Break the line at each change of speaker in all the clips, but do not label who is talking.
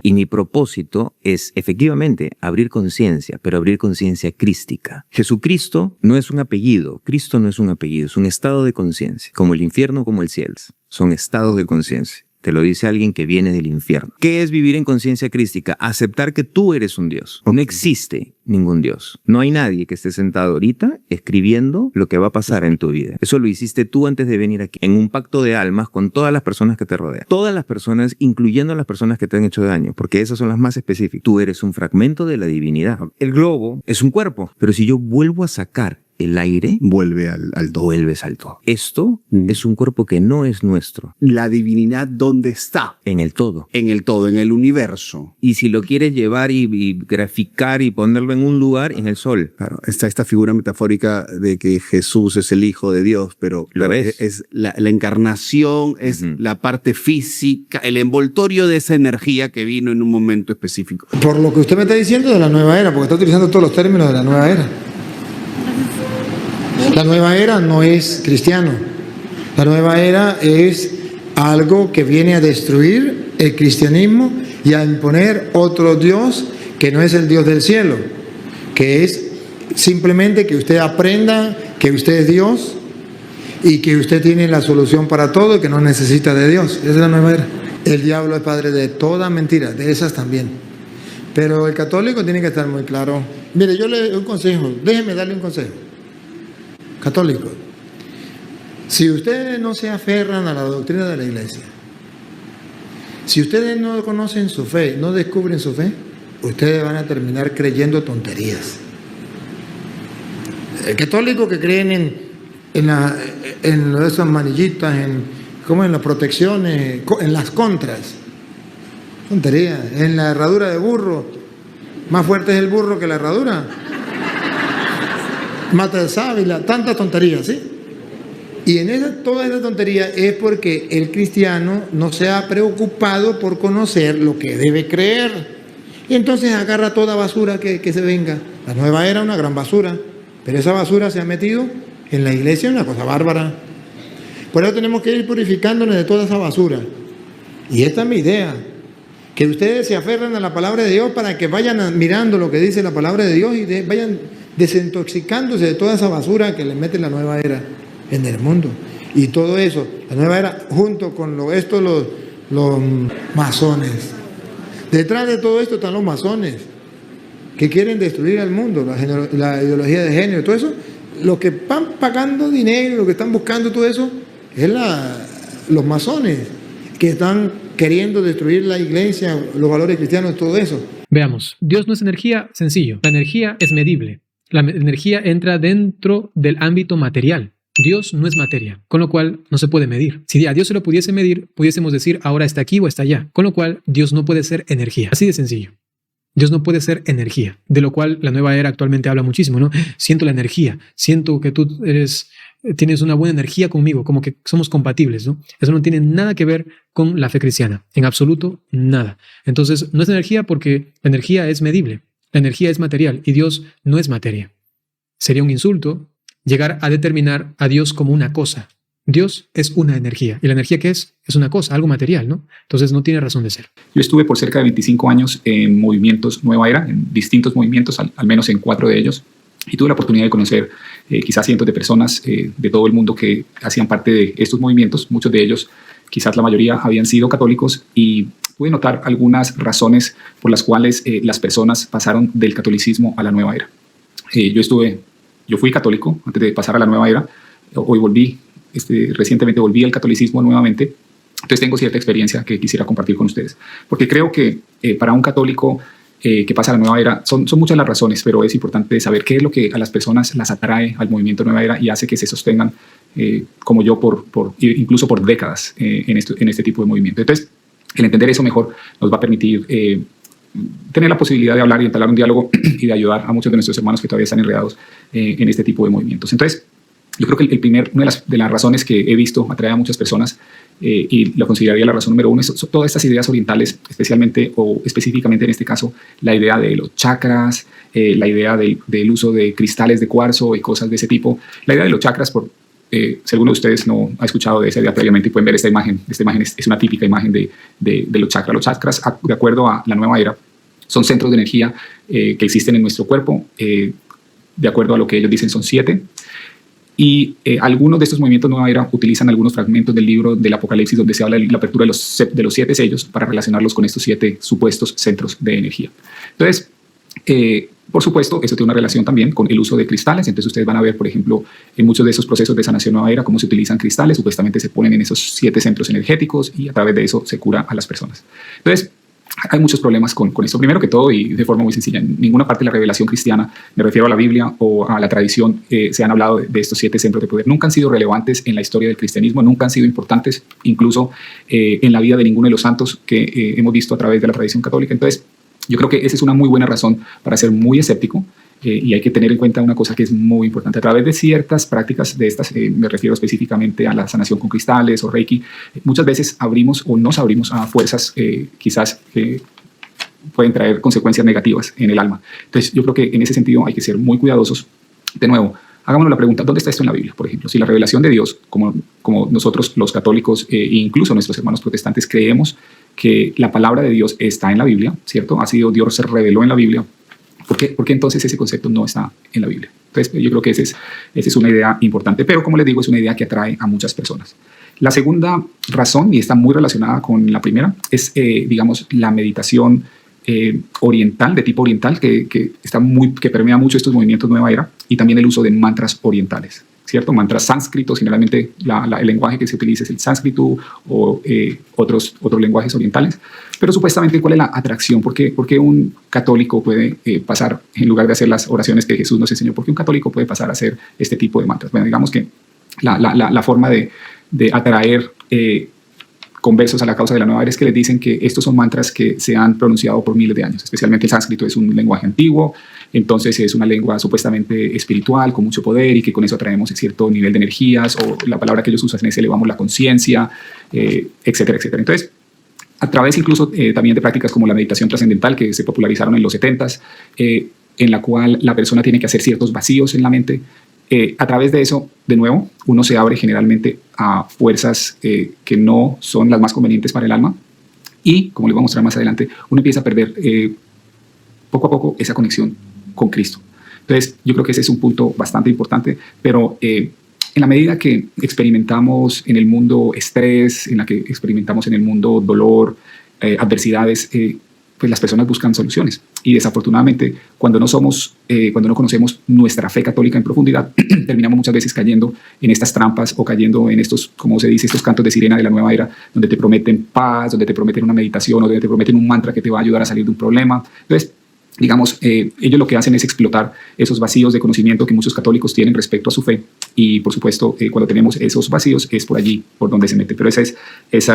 Y mi propósito es efectivamente abrir conciencia, pero abrir conciencia crística. Jesucristo no es un apellido, Cristo no es un apellido, es un estado de conciencia, como el infierno, como el cielo. Son estados de conciencia. Te lo dice alguien que viene del infierno. ¿Qué es vivir en conciencia crística? Aceptar que tú eres un Dios. No existe ningún Dios. No hay nadie que esté sentado ahorita escribiendo lo que va a pasar en tu vida. Eso lo hiciste tú antes de venir aquí, en un pacto de almas con todas las personas que te rodean. Todas las personas, incluyendo las personas que te han hecho daño, porque esas son las más específicas. Tú eres un fragmento de la divinidad. El globo es un cuerpo, pero si yo vuelvo a sacar el aire,
vuelve al todo.
Vuelves al todo. Esto es un cuerpo que no es nuestro.
La divinidad, ¿dónde está?
En el todo.
En el todo, en el universo.
Y si lo quieres llevar y graficar y ponerlo en un lugar, en el sol.
Claro, está esta figura metafórica de que Jesús es el Hijo de Dios, pero es la encarnación, es la parte física, el envoltorio de esa energía que vino en un momento específico.
Por lo que usted me está diciendo de la nueva era, porque está utilizando todos los términos de la nueva era. La nueva era no es cristiano. La nueva era es algo que viene a destruir el cristianismo y a imponer otro Dios que no es el Dios del cielo, que es simplemente que usted aprenda que usted es Dios y que usted tiene la solución para todo y que no necesita de Dios. Esa es la nueva era. El diablo es padre de toda mentira, de esas también. Pero el católico tiene que estar muy claro. Mire, yo le doy un consejo, déjeme darle un consejo. Católico, si ustedes no se aferran a la doctrina de la iglesia, si ustedes no conocen su fe, no descubren su fe, ustedes van a terminar creyendo tonterías. El católico que creen en esas manillitas, en las protecciones, en las contras, tonterías, en la herradura de burro, más fuerte es el burro que la herradura. Mata de sábila, tanta tontería, ¿sí? Y en toda esa tontería es porque el cristiano no se ha preocupado por conocer lo que debe creer. Y entonces agarra toda basura que se venga. La nueva era una gran basura, pero esa basura se ha metido en la iglesia, una cosa bárbara. Por eso tenemos que ir purificándonos de toda esa basura. Y esta es mi idea, que ustedes se aferren a la palabra de Dios para que vayan mirando lo que dice la palabra de Dios y vayan desintoxicándose de toda esa basura que le mete la nueva era en el mundo. Y todo eso, la nueva era, junto con los masones. Detrás de todo esto están los masones, que quieren destruir al mundo, la ideología de género, todo eso. Lo que van pagando dinero, lo que están buscando todo eso, es los masones, que están queriendo destruir la iglesia, los valores cristianos, todo eso.
Veamos, Dios no es energía, sencillo. La energía es medible. La energía entra dentro del ámbito material. Dios no es materia, con lo cual no se puede medir. Si a Dios se lo pudiese medir, pudiésemos decir ahora está aquí o está allá, con lo cual Dios no puede ser energía. Así de sencillo. Dios no puede ser energía, de lo cual la nueva era actualmente habla muchísimo, ¿no? Siento la energía, siento que tú tienes una buena energía conmigo, como que somos compatibles, ¿no? Eso no tiene nada que ver con la fe cristiana, en absoluto nada. Entonces, no es energía porque la energía es medible. La energía es material y Dios no es materia. Sería un insulto llegar a determinar a Dios como una cosa. Dios es una energía. ¿Y la energía qué es? Es una cosa, algo material, ¿no? Entonces no tiene razón de ser.
Yo estuve por cerca de 25 años en movimientos Nueva Era, en distintos movimientos, al menos en 4 de ellos. Y tuve la oportunidad de conocer quizás cientos de personas de todo el mundo que hacían parte de estos movimientos. Muchos de ellos, quizás la mayoría, habían sido católicos y pude notar algunas razones por las cuales las personas pasaron del catolicismo a la nueva era. Yo fui católico antes de pasar a la nueva era. Hoy recientemente volví al catolicismo nuevamente. Entonces tengo cierta experiencia que quisiera compartir con ustedes. Porque creo que para un católico que pasa a la nueva era, son muchas las razones, pero es importante saber qué es lo que a las personas las atrae al movimiento nueva era y hace que se sostengan, como yo, incluso por décadas en este tipo de movimiento. Entonces, el entender eso mejor nos va a permitir tener la posibilidad de hablar y entablar un diálogo y de ayudar a muchos de nuestros hermanos que todavía están enredados en este tipo de movimientos. Entonces, yo creo que una de las razones que he visto atrae a muchas personas y lo consideraría la razón número 1 es todas estas ideas orientales, especialmente o específicamente en este caso, la idea de los chakras, la idea del uso de cristales de cuarzo y cosas de ese tipo. La idea de los chakras, por si alguno de ustedes no ha escuchado de esa idea previamente, pueden ver esta imagen. Esta imagen es una típica imagen de los chakras. Los chakras, de acuerdo a la nueva era, son centros de energía que existen en nuestro cuerpo. De acuerdo a lo que ellos dicen, son 7. Y algunos de estos movimientos nueva era utilizan algunos fragmentos del libro del Apocalipsis donde se habla de la apertura de los 7 sellos para relacionarlos con estos 7 supuestos centros de energía. Entonces, por supuesto, eso tiene una relación también con el uso de cristales. Entonces ustedes van a ver, por ejemplo, en muchos de esos procesos de sanación nueva era, cómo se utilizan cristales. Supuestamente se ponen en esos 7 centros energéticos y a través de eso se cura a las personas. Entonces, hay muchos problemas con esto. Primero que todo, y de forma muy sencilla, en ninguna parte de la revelación cristiana, me refiero a la Biblia o a la tradición, se han hablado de estos 7 centros de poder. Nunca han sido relevantes en la historia del cristianismo, nunca han sido importantes, incluso en la vida de ninguno de los santos que hemos visto a través de la tradición católica. Entonces, yo creo que esa es una muy buena razón para ser muy escéptico. Y hay que tener en cuenta una cosa que es muy importante. A través de ciertas prácticas de estas, me refiero específicamente a la sanación con cristales o Reiki, muchas veces abrimos o nos abrimos a fuerzas quizás que pueden traer consecuencias negativas en el alma. Entonces yo creo que en ese sentido hay que ser muy cuidadosos. De nuevo, hagámonos la pregunta, ¿dónde está esto en la Biblia? Por ejemplo, si la revelación de Dios, como nosotros los católicos e incluso nuestros hermanos protestantes creemos que la palabra de Dios está en la Biblia, ¿cierto? Dios se reveló en la Biblia. ¿Por qué entonces ese concepto no está en la Biblia? Entonces, yo creo que esa es una idea importante, pero como les digo, es una idea que atrae a muchas personas. La segunda razón, y está muy relacionada con la primera, es, digamos, la meditación oriental, de tipo oriental, que permea mucho estos movimientos nueva era, y también el uso de mantras orientales, ¿cierto? Mantras sánscritos, generalmente el lenguaje que se utiliza es el sánscrito o otros lenguajes orientales. Pero supuestamente, ¿cuál es la atracción? ¿Por qué un católico puede pasar, en lugar de hacer las oraciones que Jesús nos enseñó, por qué un católico puede pasar a hacer este tipo de mantras? Bueno, digamos que la forma de atraer conversos a la causa de la nueva era es que les dicen que estos son mantras que se han pronunciado por miles de años. Especialmente el sánscrito es un lenguaje antiguo, entonces es una lengua supuestamente espiritual, con mucho poder, y que con eso atraemos cierto nivel de energías, o la palabra que ellos usan es elevamos la conciencia, etcétera, etcétera. Entonces, a través incluso también de prácticas como la meditación trascendental, que se popularizaron en los 70s, en la cual la persona tiene que hacer ciertos vacíos en la mente. A través de eso, de nuevo, uno se abre generalmente a fuerzas que no son las más convenientes para el alma, y, como les voy a mostrar más adelante, uno empieza a perder poco a poco esa conexión con Cristo. Entonces, yo creo que ese es un punto bastante importante, pero en la medida que experimentamos en el mundo estrés, en la que experimentamos en el mundo dolor, adversidades, pues las personas buscan soluciones. Y desafortunadamente, cuando no conocemos nuestra fe católica en profundidad, terminamos muchas veces cayendo en estas trampas o cayendo en estos, como se dice, estos cantos de sirena de la nueva era, donde te prometen paz, donde te prometen una meditación, o donde te prometen un mantra que te va a ayudar a salir de un problema. Entonces, digamos, ellos lo que hacen es explotar esos vacíos de conocimiento que muchos católicos tienen respecto a su fe, y por supuesto, cuando tenemos esos vacíos es por allí por donde se mete. Pero esa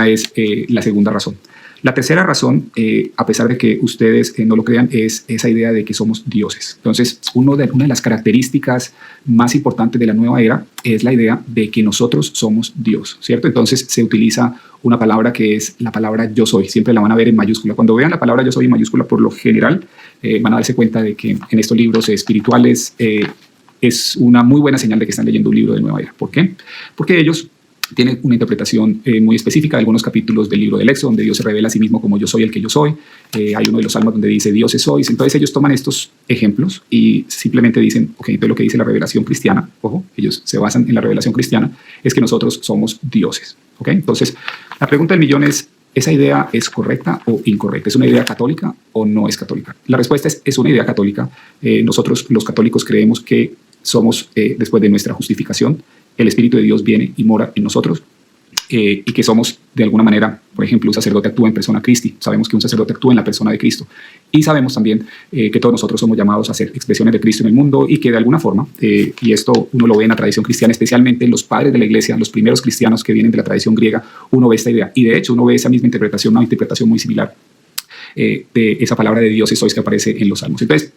es la segunda razón. La tercera razón, a pesar de que ustedes no lo crean, es esa idea de que somos dioses. Entonces, una de las características más importantes de la nueva era es la idea de que nosotros somos Dios, ¿cierto? Entonces, se utiliza una palabra que es la palabra yo soy. Siempre la van a ver en mayúscula. Cuando vean la palabra yo soy en mayúscula, por lo general, van a darse cuenta de que en estos libros espirituales es una muy buena señal de que están leyendo un libro de nueva era. ¿Por qué? Porque ellos tiene una interpretación muy específica de algunos capítulos del libro del Éxodo, donde Dios se revela a sí mismo como yo soy el que yo soy. Hay uno de los salmos donde dice Dios es soy. Entonces ellos toman estos ejemplos y simplemente dicen, ok, entonces lo que dice la revelación cristiana, ojo, ellos se basan en la revelación cristiana, es que nosotros somos dioses. ¿Ok? Entonces, la pregunta del millón es, ¿esa idea es correcta o incorrecta? ¿Es una idea católica o no es católica? La respuesta es una idea católica. Nosotros los católicos creemos que somos, después de nuestra justificación, el Espíritu de Dios viene y mora en nosotros, y que somos de alguna manera, por ejemplo, un sacerdote actúa en persona Christi. Sabemos que un sacerdote actúa en la persona de Cristo, y sabemos también que todos nosotros somos llamados a ser expresiones de Cristo en el mundo, y que de alguna forma, y esto uno lo ve en la tradición cristiana, especialmente en los padres de la iglesia, los primeros cristianos que vienen de la tradición griega, uno ve esta idea, y de hecho uno ve esa misma interpretación, una interpretación muy similar de esa palabra de Dios sois que aparece en los salmos. Entonces,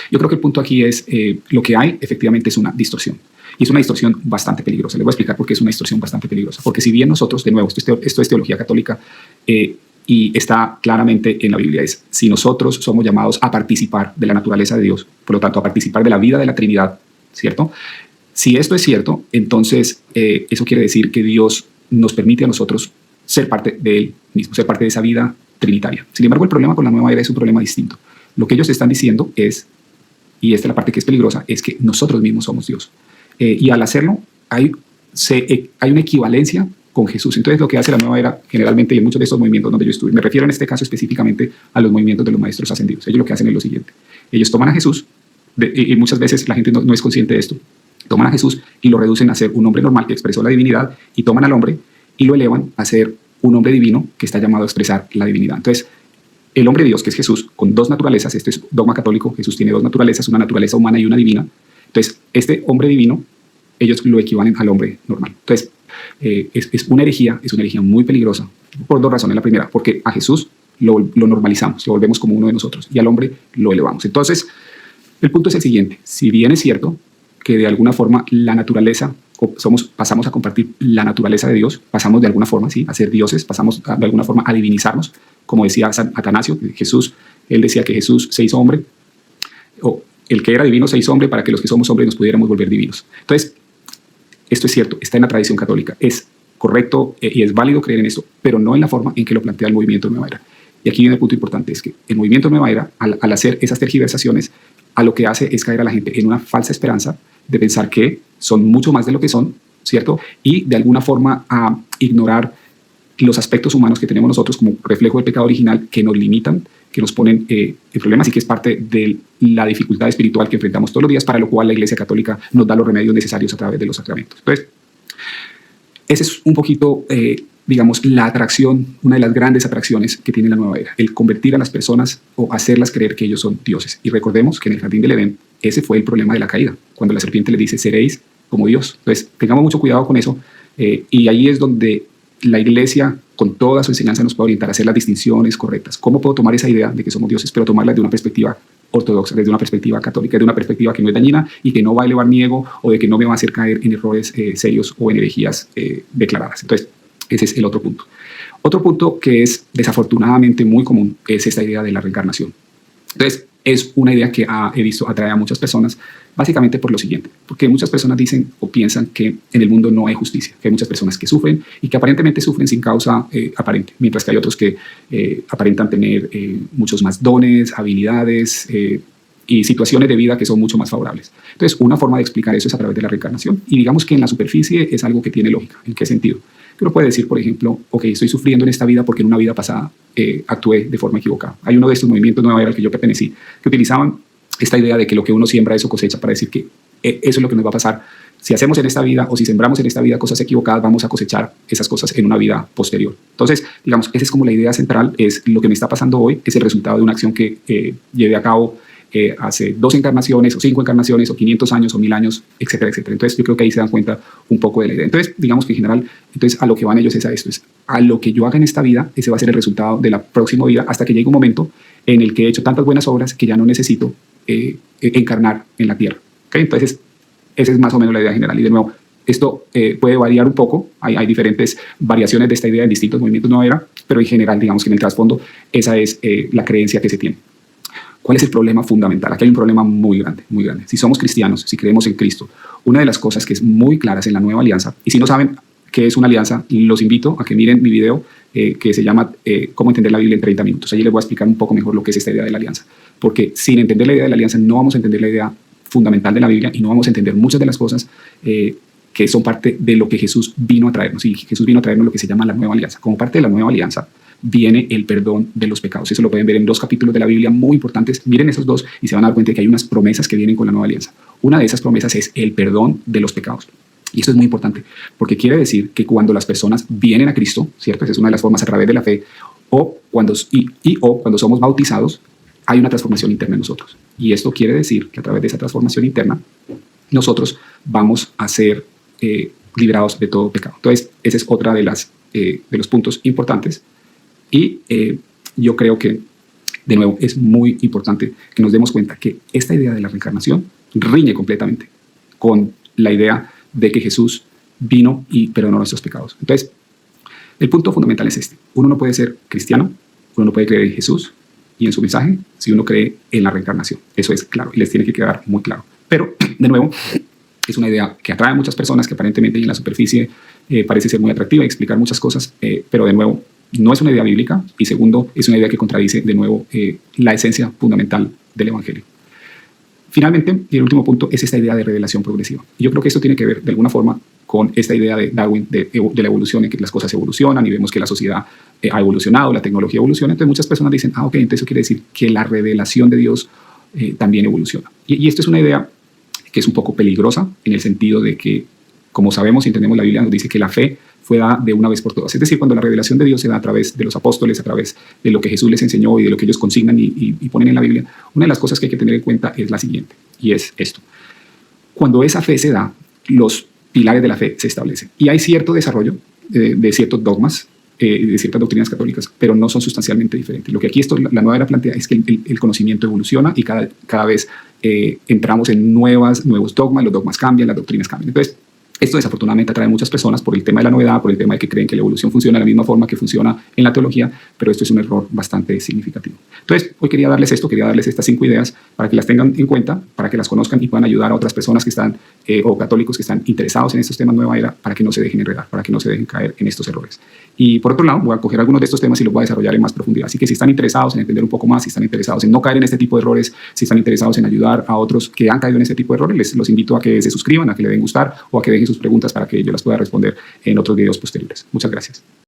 yo creo que el punto aquí es, lo que hay efectivamente es una distorsión. Y es una distorsión bastante peligrosa. Les voy a explicar por qué es una distorsión bastante peligrosa. Porque si bien nosotros, de nuevo, esto es teología católica, y está claramente en la Biblia, es si nosotros somos llamados a participar de la naturaleza de Dios, por lo tanto a participar de la vida de la Trinidad, ¿cierto? Si esto es cierto, entonces eso quiere decir que Dios nos permite a nosotros ser parte de Él mismo, ser parte de esa vida trinitaria. Sin embargo, el problema con la nueva era es un problema distinto. Lo que ellos están diciendo es, y esta es la parte que es peligrosa, es que nosotros mismos somos Dios. Y al hacerlo, hay una equivalencia con Jesús. Entonces, lo que hace la nueva era, generalmente, y en muchos de estos movimientos donde yo estuve, me refiero en este caso específicamente a los movimientos de los maestros ascendidos. Ellos lo que hacen es lo siguiente. Ellos toman a Jesús, y muchas veces la gente no es consciente de esto, toman a Jesús y lo reducen a ser un hombre normal que expresó la divinidad, y toman al hombre y lo elevan a ser un hombre divino que está llamado a expresar la divinidad. Entonces, el hombre Dios, que es Jesús, con dos naturalezas, esto es dogma católico, Jesús tiene dos naturalezas, una naturaleza humana y una divina. Entonces, este hombre divino, ellos lo equivalen al hombre normal. Entonces, es una herejía muy peligrosa por dos razones. La primera, porque a Jesús lo normalizamos, lo volvemos como uno de nosotros, y al hombre lo elevamos. Entonces, el punto es el siguiente: si bien es cierto que de alguna forma la naturaleza, pasamos a compartir la naturaleza de Dios, pasamos de alguna forma, ¿sí?, a ser dioses, pasamos de alguna forma a divinizarnos, como decía San Atanasio, Jesús, él decía que Jesús se hizo hombre, o el que era divino se hizo hombre para que los que somos hombres nos pudiéramos volver divinos. Entonces, esto es cierto, está en la tradición católica, es correcto y es válido creer en esto, pero no en la forma en que lo plantea el movimiento Nueva Era. Y aquí viene el punto importante: es que el movimiento Nueva Era, al hacer esas tergiversaciones, a lo que hace es caer a la gente en una falsa esperanza de pensar que son mucho más de lo que son, ¿cierto? Y de alguna forma a ignorar los aspectos humanos que tenemos nosotros como reflejo del pecado original, que nos limitan, que nos ponen en problemas, y que es parte de la dificultad espiritual que enfrentamos todos los días, para lo cual la Iglesia Católica nos da los remedios necesarios a través de los sacramentos. Entonces, ese es un poquito, digamos, la atracción, una de las grandes atracciones que tiene la nueva era, el convertir a las personas o hacerlas creer que ellos son dioses. Y recordemos que en el jardín del Edén, ese fue el problema de la caída, cuando la serpiente les dice: seréis como Dios. Entonces, tengamos mucho cuidado con eso, y ahí es donde la Iglesia, con toda su enseñanza, nos puede orientar a hacer las distinciones correctas. ¿Cómo puedo tomar esa idea de que somos dioses, pero tomarla de una perspectiva ortodoxa, desde una perspectiva católica, de una perspectiva que no es dañina y que no va a elevar mi ego, o de que no me va a hacer caer en errores serios o en herejías declaradas? Entonces, ese es el otro punto. Otro punto que es desafortunadamente muy común es esta idea de la reencarnación. Entonces, es una idea que he visto atrae a muchas personas, básicamente por lo siguiente: porque muchas personas dicen o piensan que en el mundo no hay justicia, que hay muchas personas que sufren y que aparentemente sufren sin causa aparente, mientras que hay otros que aparentan tener muchos más dones, habilidades y situaciones de vida que son mucho más favorables. Entonces, una forma de explicar eso es a través de la reencarnación, y digamos que en la superficie es algo que tiene lógica. ¿En qué sentido? Que uno puede decir, por ejemplo, ok, estoy sufriendo en esta vida porque en una vida pasada actué de forma equivocada. Hay uno de estos movimientos nueva era al que yo pertenecí, que utilizaban esta idea de que lo que uno siembra, eso cosecha, para decir que eso es lo que nos va a pasar. Si hacemos en esta vida, o si sembramos en esta vida cosas equivocadas, vamos a cosechar esas cosas en una vida posterior. Entonces, digamos, esa es como la idea central: es lo que me está pasando hoy, es el resultado de una acción que llevé a cabo hace 2 encarnaciones, o 5 encarnaciones, o 500 años, o 1000 años, etcétera, etcétera. Entonces, yo creo que ahí se dan cuenta un poco de la idea. Entonces, digamos que en general, entonces a lo que van ellos es a esto: es a lo que yo haga en esta vida, ese va a ser el resultado de la próxima vida, hasta que llegue un momento en el que he hecho tantas buenas obras que ya no necesito encarnar en la tierra. ¿Okay? Entonces, esa es más o menos la idea general. Y de nuevo, esto puede variar un poco, hay diferentes variaciones de esta idea en distintos movimientos nueva era, pero en general, digamos que en el trasfondo, esa es la creencia que se tiene. ¿Cuál es el problema fundamental? Aquí hay un problema muy grande, muy grande. Si somos cristianos, si creemos en Cristo, una de las cosas que es muy claras en la nueva alianza, y si no saben qué es una alianza, los invito a que miren mi video que se llama Cómo entender la Biblia en 30 minutos. Allí les voy a explicar un poco mejor lo que es esta idea de la alianza. Porque sin entender la idea de la alianza no vamos a entender la idea fundamental de la Biblia, y no vamos a entender muchas de las cosas que son parte de lo que Jesús vino a traernos. Y Jesús vino a traernos lo que se llama la nueva alianza. Como parte de la nueva alianza viene el perdón de los pecados. Eso lo pueden ver en 2 capítulos de la Biblia muy importantes. Miren esos 2 y se van a dar cuenta de que hay unas promesas que vienen con la nueva alianza. Una de esas promesas es el perdón de los pecados. Y esto es muy importante, porque quiere decir que cuando las personas vienen a Cristo, ¿cierto? Esa es una de las formas a través de la fe, o cuando somos bautizados, hay una transformación interna en nosotros. Y esto quiere decir que a través de esa transformación interna, nosotros vamos a ser liberados de todo pecado. Entonces, esa es otra de los puntos importantes. Y yo creo que, de nuevo, es muy importante que nos demos cuenta que esta idea de la reencarnación riñe completamente con la idea de que Jesús vino y perdonó nuestros pecados. Entonces, el punto fundamental es este: uno no puede ser cristiano, uno no puede creer en Jesús y en su mensaje si uno cree en la reencarnación. Eso es claro y les tiene que quedar muy claro. Pero, de nuevo, Es una idea que atrae a muchas personas, que aparentemente en la superficie parece ser muy atractiva y explicar muchas cosas, pero de nuevo, no es una idea bíblica, y segundo, es una idea que contradice de nuevo la esencia fundamental del Evangelio. Finalmente, y el último punto, es esta idea de revelación progresiva. Y yo creo que esto tiene que ver de alguna forma con esta idea de Darwin, de la evolución, en que las cosas evolucionan y vemos que la sociedad ha evolucionado, la tecnología evoluciona. Entonces muchas personas dicen, ok, entonces eso quiere decir que la revelación de Dios también evoluciona. Y esto es una idea que es un poco peligrosa en el sentido de que, como sabemos y entendemos, la Biblia nos dice que la fe fue dada de una vez por todas. Es decir, cuando la revelación de Dios se da a través de los apóstoles, a través de lo que Jesús les enseñó y de lo que ellos consignan y ponen en la Biblia, una de las cosas que hay que tener en cuenta es la siguiente, y es esto. Cuando esa fe se da, los pilares de la fe se establecen. Y hay cierto desarrollo de ciertos dogmas, de ciertas doctrinas católicas, pero no son sustancialmente diferentes. Lo que aquí la nueva era plantea es que el conocimiento evoluciona y cada vez entramos en nuevos dogmas, los dogmas cambian, las doctrinas cambian. Entonces, esto desafortunadamente atrae a muchas personas por el tema de la novedad, por el tema de que creen que la evolución funciona de la misma forma que funciona en la teología, pero esto es un error bastante significativo. Entonces, hoy quería darles estas 5 ideas para que las tengan en cuenta, para que las conozcan y puedan ayudar a otras personas que están, o católicos que están interesados en estos temas nueva era, para que no se dejen enredar, para que no se dejen caer en estos errores. Y por otro lado, voy a coger algunos de estos temas y los voy a desarrollar en más profundidad. Así que si están interesados en entender un poco más, si están interesados en no caer en este tipo de errores, si están interesados en ayudar a otros que han caído en este tipo de errores, los invito a que se suscriban, a que le den gustar o a que dejen sus preguntas para que yo las pueda responder en otros videos posteriores. Muchas gracias.